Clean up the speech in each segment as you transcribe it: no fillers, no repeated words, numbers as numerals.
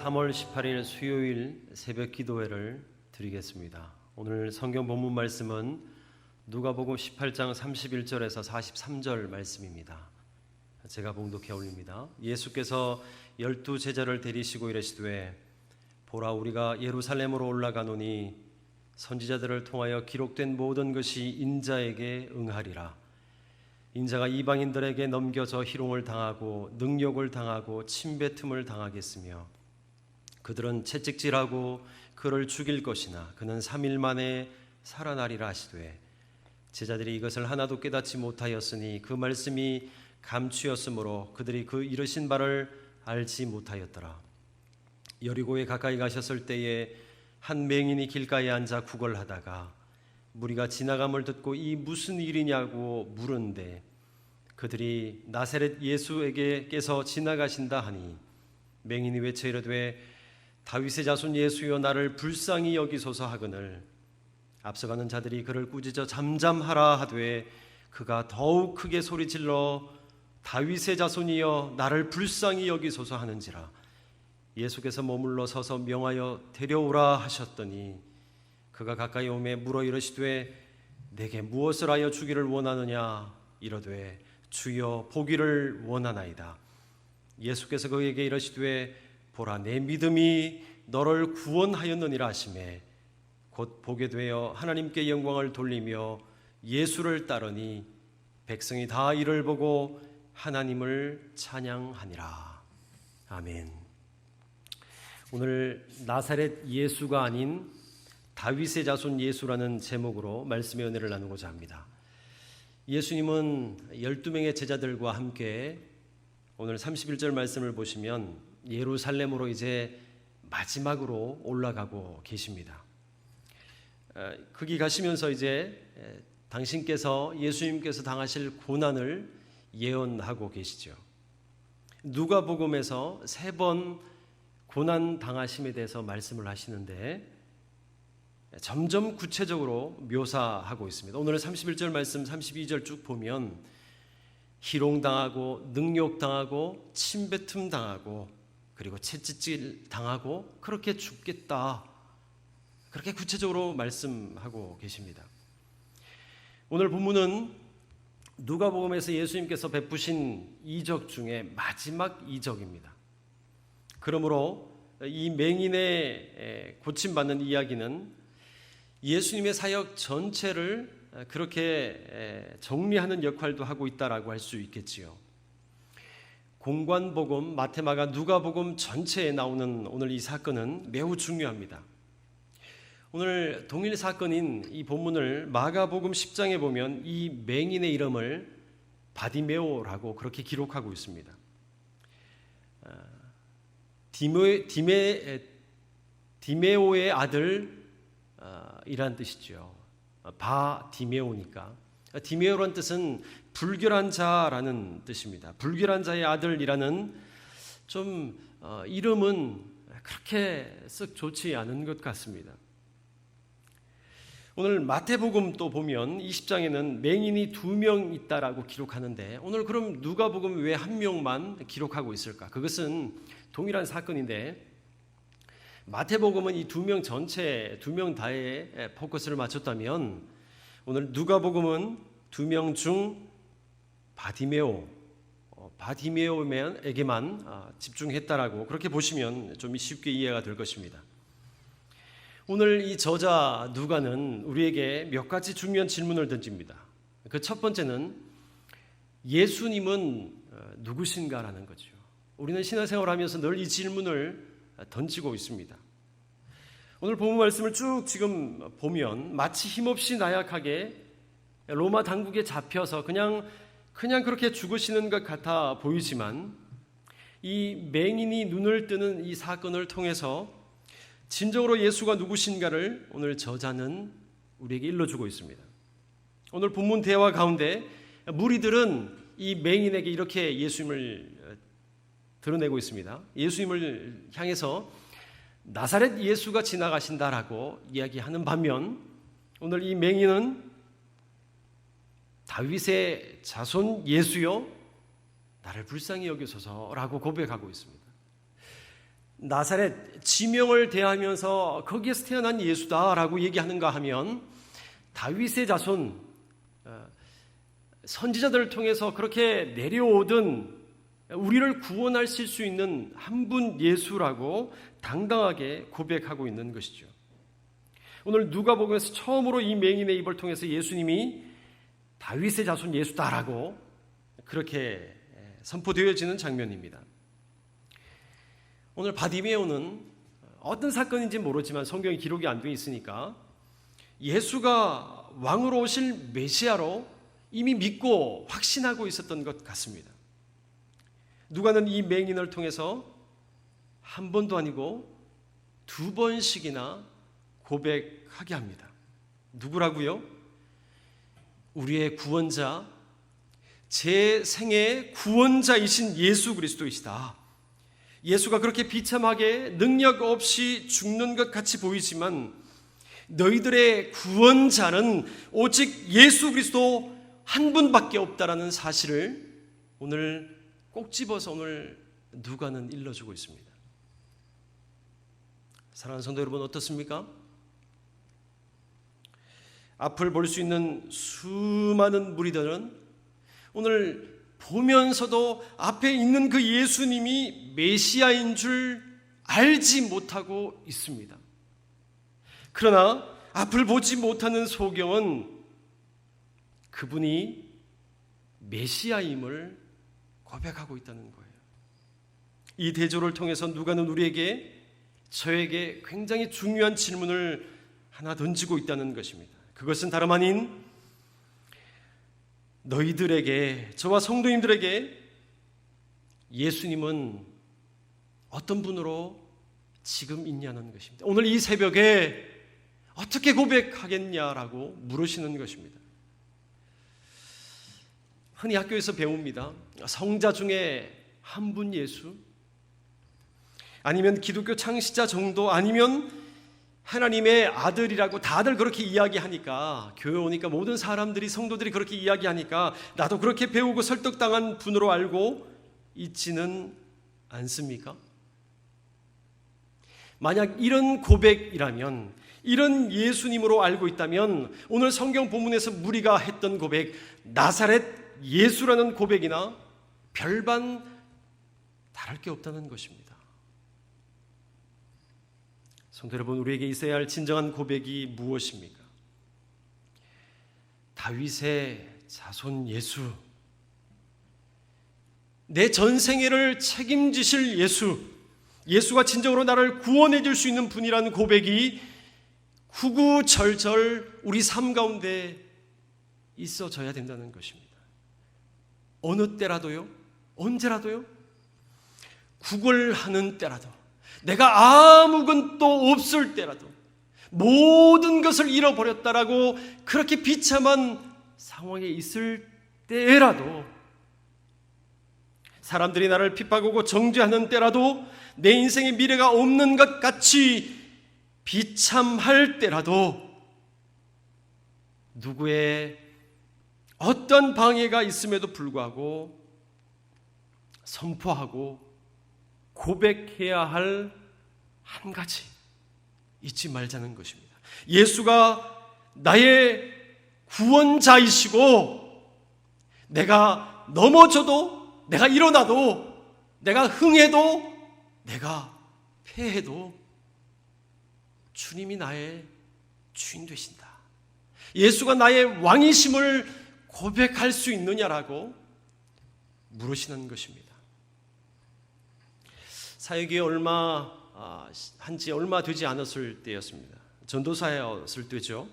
3월 18일 수요일 새벽 기도회를 드리겠습니다. 오늘 성경 본문 말씀은 누가복음 18장 31절에서 43절 말씀입니다. 제가 봉독해 올립니다. 예수께서 12 제자를 데리시고 이르시되 보라 우리가 예루살렘으로 올라가노니 선지자들을 통하여 기록된 모든 것이 인자에게 응하리라. 인자가 이방인들에게 넘겨져 희롱을 당하고 능욕을 당하고 침뱉음을 당하겠으며 그들은 채찍질하고 그를 죽일 것이나 그는 3일 만에 살아나리라 하시되 제자들이 이것을 하나도 깨닫지 못하였으니 그 말씀이 감추었으므로 그들이 그 이르신 바를 알지 못하였더라. 여리고에 가까이 가셨을 때에 한 맹인이 길가에 앉아 구걸하다가 무리가 지나감을 듣고 이 무슨 일이냐고 물은데 그들이 나사렛 예수에게께서 지나가신다 하니 맹인이 외쳐 이르되 다윗의 자손 예수여 나를 불쌍히 여기소서 하거늘 앞서가는 자들이 그를 꾸짖어 잠잠하라 하되 그가 더욱 크게 소리질러 다윗의 자손이여 나를 불쌍히 여기소서 하는지라. 예수께서 머물러 서서 명하여 데려오라 하셨더니 그가 가까이 오매 물어 이르시되 내게 무엇을 하여 주기를 원하느냐 이르되 주여 보기를 원하나이다. 예수께서 그에게 이르시되 보라 내 믿음이 너를 구원하였느니라 하시매 곧 보게 되어 하나님께 영광을 돌리며 예수를 따르니 백성이 다 이를 보고 하나님을 찬양하니라. 아멘. 오늘 나사렛 예수가 아닌 다윗의 자손 예수라는 제목으로 말씀의 은혜를 나누고자 합니다. 예수님은 12명의 제자들과 함께 오늘 31절 말씀을 보시면 예루살렘으로 이제 마지막으로 올라가고 계십니다. 거기 가시면서 이제 당신께서 예수님께서 당하실 고난을 예언하고 계시죠. 누가복음에서 3번 고난 당하심에 대해서 말씀을 하시는데 점점 구체적으로 묘사하고 있습니다. 오늘 31절 말씀 32절 쭉 보면 희롱당하고 능욕당하고 침뱉음 당하고 그리고 채찍질 당하고 그렇게 죽겠다. 그렇게 구체적으로 말씀하고 계십니다. 오늘 본문은 누가복음에서 예수님께서 베푸신 이적 중에 마지막 이적입니다. 그러므로 이 맹인의 고침받는 이야기는 예수님의 사역 전체를 그렇게 정리하는 역할도 하고 있다라고 할 수 있겠지요. 공관복음, 마태마가, 누가복음 전체에 나오는 오늘 이 사건은 매우 중요합니다. 오늘 동일 사건인 이 본문을 마가복음 10장에 보면 이 맹인의 이름을 바디메오라고 그렇게 기록하고 있습니다. 디메오의 아들 이란 뜻이죠. 바디메오니까. 디메오란 뜻은 불결한 자라는 뜻입니다. 불결한 자의 아들이라는 좀 이름은 그렇게 썩 좋지 않은 것 같습니다. 오늘 마태복음 또 보면 20장에는 맹인이 2명 있다라고 기록하는데 오늘 그럼 누가복음 왜 1명만 기록하고 있을까? 그것은 동일한 사건인데 마태복음은 이 2명 전체 2명 다에 포커스를 맞췄다면 오늘 누가복음은 2명 중 바디메오에게만 집중했다라고 그렇게 보시면 좀 쉽게 이해가 될 것입니다. 오늘 이 저자 누가는 우리에게 몇 가지 중요한 질문을 던집니다. 그 첫 번째는 예수님은 누구신가라는 거죠. 우리는 신앙생활을 하면서 늘 이 질문을 던지고 있습니다. 오늘 본문 말씀을 쭉 지금 보면 마치 힘없이 나약하게 로마 당국에 잡혀서 그냥 그렇게 죽으시는 것 같아 보이지만 이 맹인이 눈을 뜨는 이 사건을 통해서 진정으로 예수가 누구신가를 오늘 저자는 우리에게 일러주고 있습니다. 오늘 본문 대화 가운데 무리들은 이 맹인에게 이렇게 예수님을 드러내고 있습니다. 예수님을 향해서 나사렛 예수가 지나가신다라고 이야기하는 반면 오늘 이 맹인은 다윗의 자손 예수여 나를 불쌍히 여기소서라고 고백하고 있습니다. 나사렛 지명을 대하면서 거기에서 태어난 예수다라고 얘기하는가 하면 다윗의 자손 선지자들을 통해서 그렇게 내려오던 우리를 구원하실 수 있는 한 분 예수라고 당당하게 고백하고 있는 것이죠. 오늘 누가복음에서 처음으로 이 맹인의 입을 통해서 예수님이 다윗의 자손 예수다라고 그렇게 선포되어지는 장면입니다. 오늘 바디메오는 어떤 사건인지 모르지만 성경에 기록이 안 되어 있으니까 예수가 왕으로 오실 메시아로 이미 믿고 확신하고 있었던 것 같습니다. 누가는 이 맹인을 통해서 한 번도 아니고 두 번씩이나 고백하게 합니다. 누구라고요? 우리의 구원자, 제 생의 구원자이신 예수 그리스도이시다. 예수가 그렇게 비참하게 능력 없이 죽는 것 같이 보이지만 너희들의 구원자는 오직 예수 그리스도 한 분밖에 없다라는 사실을 오늘 꼭 집어서 오늘 누가는 일러주고 있습니다. 사랑하는 성도 여러분, 어떻습니까? 앞을 볼 수 있는 수많은 무리들은 오늘 보면서도 앞에 있는 그 예수님이 메시아인 줄 알지 못하고 있습니다. 그러나 앞을 보지 못하는 소경은 그분이 메시아임을 고백하고 있다는 거예요. 이 대조를 통해서 누가는 우리에게, 저에게 굉장히 중요한 질문을 하나 던지고 있다는 것입니다. 그것은 다름 아닌 너희들에게, 저와 성도님들에게 예수님은 어떤 분으로 지금 있냐는 것입니다. 오늘 이 새벽에 어떻게 고백하겠냐라고 물으시는 것입니다. 흔히 학교에서 배웁니다. 성자 중에 한 분 예수, 아니면 기독교 창시자 정도, 아니면 하나님의 아들이라고 다들 그렇게 이야기하니까, 교회 오니까 모든 사람들이, 성도들이 그렇게 이야기하니까 나도 그렇게 배우고 설득당한 분으로 알고 있지는 않습니까? 만약 이런 고백이라면, 이런 예수님으로 알고 있다면 오늘 성경 본문에서 무리가 했던 고백, 나사렛 예수라는 고백이나 별반 다를 게 없다는 것입니다. 성도 여러분, 우리에게 있어야 할 진정한 고백이 무엇입니까? 다윗의 자손 예수, 내 전생애를 책임지실 예수, 예수가 진정으로 나를 구원해 줄 수 있는 분이라는 고백이 구구절절 우리 삶 가운데 있어져야 된다는 것입니다. 어느 때라도요, 언제라도요, 구걸하는 때라도, 내가 아무것도 없을 때라도, 모든 것을 잃어버렸다라고 그렇게 비참한 상황에 있을 때라도, 사람들이 나를 핍박하고 정죄하는 때라도, 내 인생의 미래가 없는 것 같이 비참할 때라도, 누구의 어떤 방해가 있음에도 불구하고 선포하고 고백해야 할 한 가지 잊지 말자는 것입니다. 예수가 나의 구원자이시고, 내가 넘어져도, 내가 일어나도, 내가 흥해도, 내가 패해도 주님이 나의 주인 되신다. 예수가 나의 왕이심을 고백할 수 있느냐라고 물으시는 것입니다. 사역이 한지 얼마 되지 않았을 때였습니다. 전도사였을 때죠.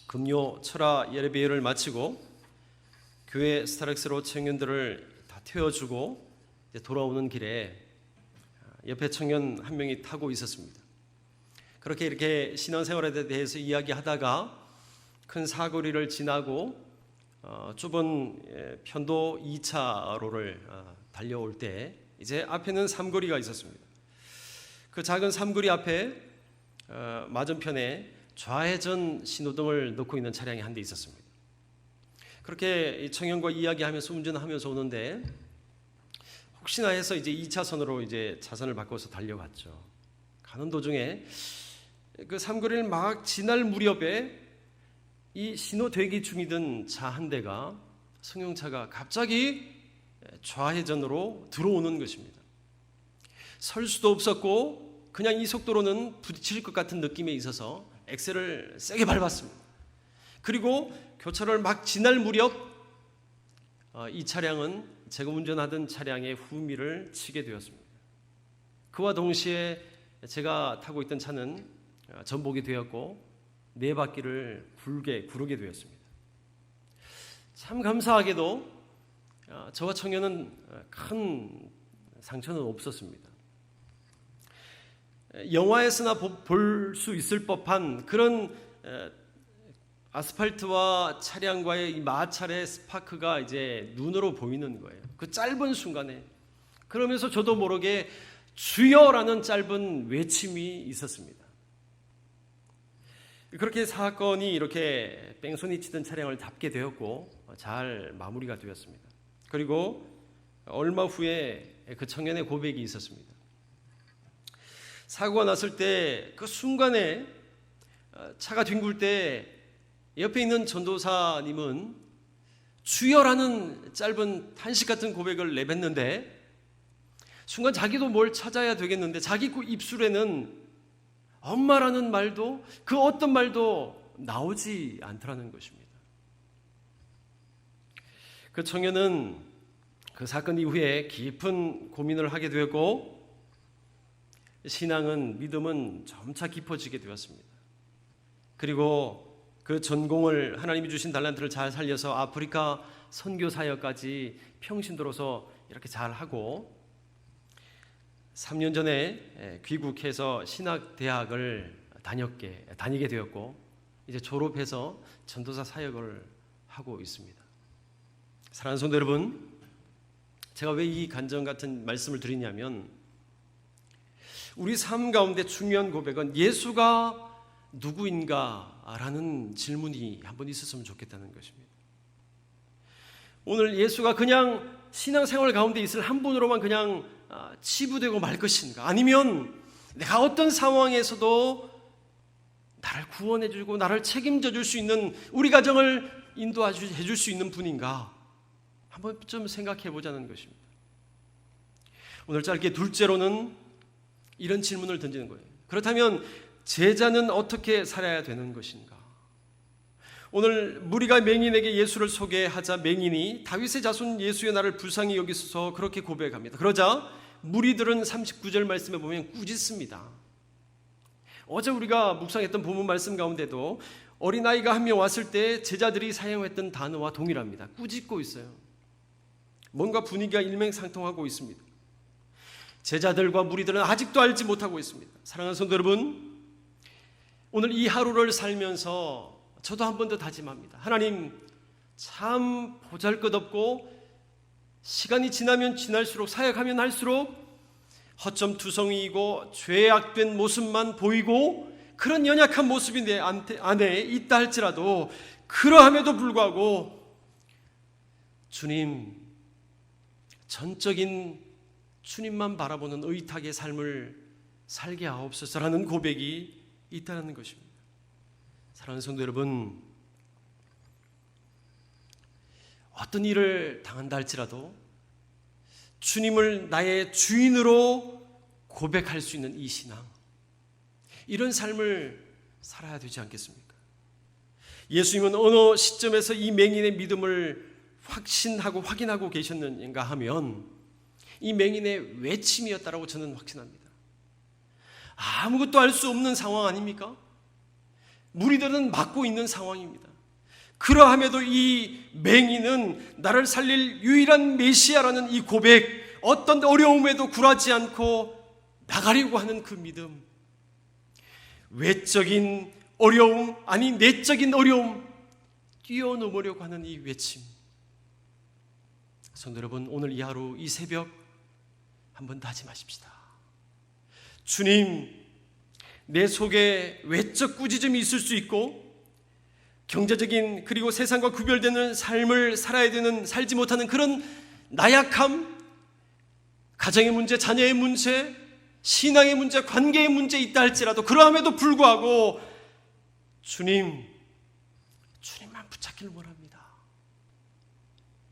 금요 철야 예배를 마치고 교회 스타렉스로 청년들을 다 태워주고 돌아오는 길에 옆에 청년 한 명이 타고 있었습니다. 그렇게 이렇게 신앙생활에 대해서 이야기하다가 큰 사거리를 지나고 좁은 편도 2차로를 달려올 때 이제 앞에는 삼거리가 있었습니다. 그 작은 삼거리 앞에 맞은편에 좌회전 신호등을 놓고 있는 차량이 한 대 있었습니다. 그렇게 청년과 이야기하면서 운전하면서 오는데 혹시나 해서 이제 2차선으로 이제 차선을 바꿔서 달려갔죠. 가는 도중에 그 삼거리를 막 지날 무렵에 이 신호 대기 중이던 차 한 대가 승용차가 갑자기 좌회전으로 들어오는 것입니다. 설 수도 없었고 그냥 이 속도로는 부딪힐 것 같은 느낌에 있어서 엑셀을 세게 밟았습니다. 그리고 교차로를 막 지날 무렵 이 차량은 제가 운전하던 차량의 후미를 치게 되었습니다. 그와 동시에 제가 타고 있던 차는 전복이 되었고 네 바퀴를 구르게 되었습니다. 참 감사하게도 저와 청년은 큰 상처는 없었습니다. 영화에서나 볼 수 있을 법한 그런 아스팔트와 차량과의 이 마찰의 스파크가 이제 눈으로 보이는 거예요. 그 짧은 순간에. 그러면서 저도 모르게 주여라는 짧은 외침이 있었습니다. 그렇게 사건이 이렇게 뺑소니 치던 차량을 잡게 되었고 잘 마무리가 되었습니다. 그리고 얼마 후에 그 청년의 고백이 있었습니다. 사고가 났을 때 그 순간에 차가 뒹굴 때 옆에 있는 전도사님은 주여라는 짧은 탄식 같은 고백을 내뱉는데 순간 자기도 뭘 찾아야 되겠는데 자기 입술에는 엄마라는 말도 그 어떤 말도 나오지 않더라는 것입니다. 그 청년은 그 사건 이후에 깊은 고민을 하게 되었고 신앙은 믿음은 점차 깊어지게 되었습니다. 그리고 그 전공을 하나님이 주신 달란트를 잘 살려서 아프리카 선교 사역까지 평신도로서 이렇게 잘 하고 3년 전에 귀국해서 신학대학을 다니게 되었고 이제 졸업해서 전도사 사역을 하고 있습니다. 사랑하는 성도 여러분, 제가 왜 이 간증 같은 말씀을 드리냐면 우리 삶 가운데 중요한 고백은 예수가 누구인가라는 질문이 한번 있었으면 좋겠다는 것입니다. 오늘 예수가 그냥 신앙생활 가운데 있을 한 분으로만 그냥 치부되고 말 것인가? 아니면 내가 어떤 상황에서도 나를 구원해주고 나를 책임져 줄 수 있는 우리 가정을 인도해 줄 수 있는 분인가? 한번 좀 생각해 보자는 것입니다. 오늘 짧게 둘째로는 이런 질문을 던지는 거예요. 그렇다면 제자는 어떻게 살아야 되는 것인가? 오늘 무리가 맹인에게 예수를 소개하자 맹인이 다윗의 자손 예수의 나를 불쌍히 여기소서 그렇게 고백합니다. 그러자 무리들은 39절 말씀에 보면 꾸짖습니다. 어제 우리가 묵상했던 본문 말씀 가운데도 어린아이가 한 명 왔을 때 제자들이 사용했던 단어와 동일합니다. 꾸짖고 있어요. 뭔가 분위기가 일맥상통하고 있습니다. 제자들과 무리들은 아직도 알지 못하고 있습니다. 사랑하는 성도 여러분, 오늘 이 하루를 살면서 저도 한 번 더 다짐합니다. 하나님, 참 보잘것없고 시간이 지나면 지날수록 사역하면 할수록 허점투성이이고 죄악된 모습만 보이고 그런 연약한 모습이 내 안에 있다 할지라도 그러함에도 불구하고 주님, 전적인 주님만 바라보는 의탁의 삶을 살게 하옵소서라는 고백이 있다는 것입니다. 사랑하는 성도 여러분, 어떤 일을 당한다 할지라도 주님을 나의 주인으로 고백할 수 있는 이 신앙, 이런 삶을 살아야 되지 않겠습니까? 예수님은 어느 시점에서 이 맹인의 믿음을 확신하고 계셨는가 하면 이 맹인의 외침이었다라고 저는 확신합니다. 아무것도 알 수 없는 상황 아닙니까? 무리들은 막고 있는 상황입니다. 그러함에도 이 맹인은 나를 살릴 유일한 메시아라는 이 고백, 어떤 어려움에도 굴하지 않고 나가려고 하는 그 믿음, 외적인 어려움, 아니 내적인 어려움 뛰어넘으려고 하는 이 외침. 성도 여러분, 오늘 이 하루 이 새벽 한번 다짐하십시다. 주님, 내 속에 외적 꾸짖음이 있을 수 있고 경제적인 그리고 세상과 구별되는 삶을 살아야 되는, 살지 못하는 그런 나약함, 가정의 문제, 자녀의 문제, 신앙의 문제, 관계의 문제 있다 할지라도 그러함에도 불구하고 주님만 붙잡기를 원합니다.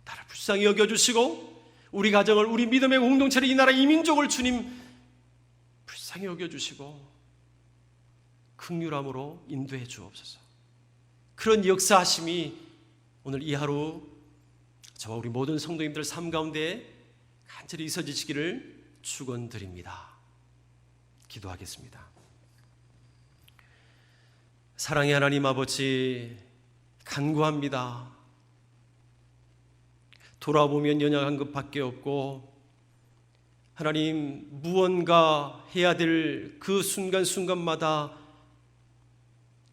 나를 불쌍히 여겨주시고 우리 가정을, 우리 믿음의 공동체를, 이 나라 이민족을 주님 불쌍히 여겨주시고 긍휼함으로 인도해 주옵소서. 그런 역사하심이 오늘 이 하루 저와 우리 모든 성도님들 삶 가운데 간절히 있어지시기를 축원드립니다. 기도하겠습니다. 사랑의 하나님 아버지, 간구합니다. 돌아보면 연약한 것밖에 없고 하나님, 무언가 해야 될 그 순간순간마다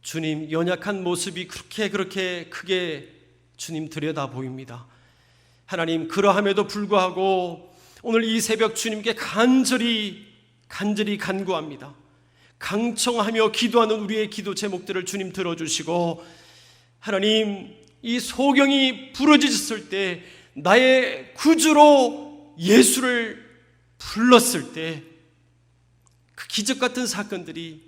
주님 연약한 모습이 그렇게 크게 주님 들여다 보입니다. 하나님, 그러함에도 불구하고 오늘 이 새벽 주님께 간절히 간구합니다. 강청하며 기도하는 우리의 기도 제목들을 주님 들어주시고, 하나님, 이 소경이 부러졌을 때 나의 구주로 예수를 불렀을 때 그 기적 같은 사건들이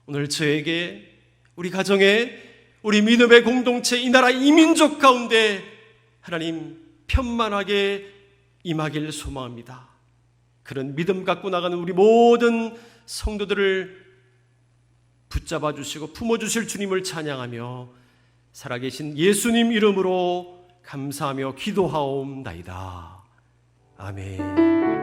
오늘 저에게, 우리 가정에, 우리 믿음의 공동체, 이 나라 이민족 가운데 하나님 편만하게 임하길 소망합니다. 그런 믿음 갖고 나가는 우리 모든 성도들을 붙잡아 주시고 품어 주실 주님을 찬양하며 살아계신 예수님 이름으로 감사하며 기도하옵나이다. 아멘.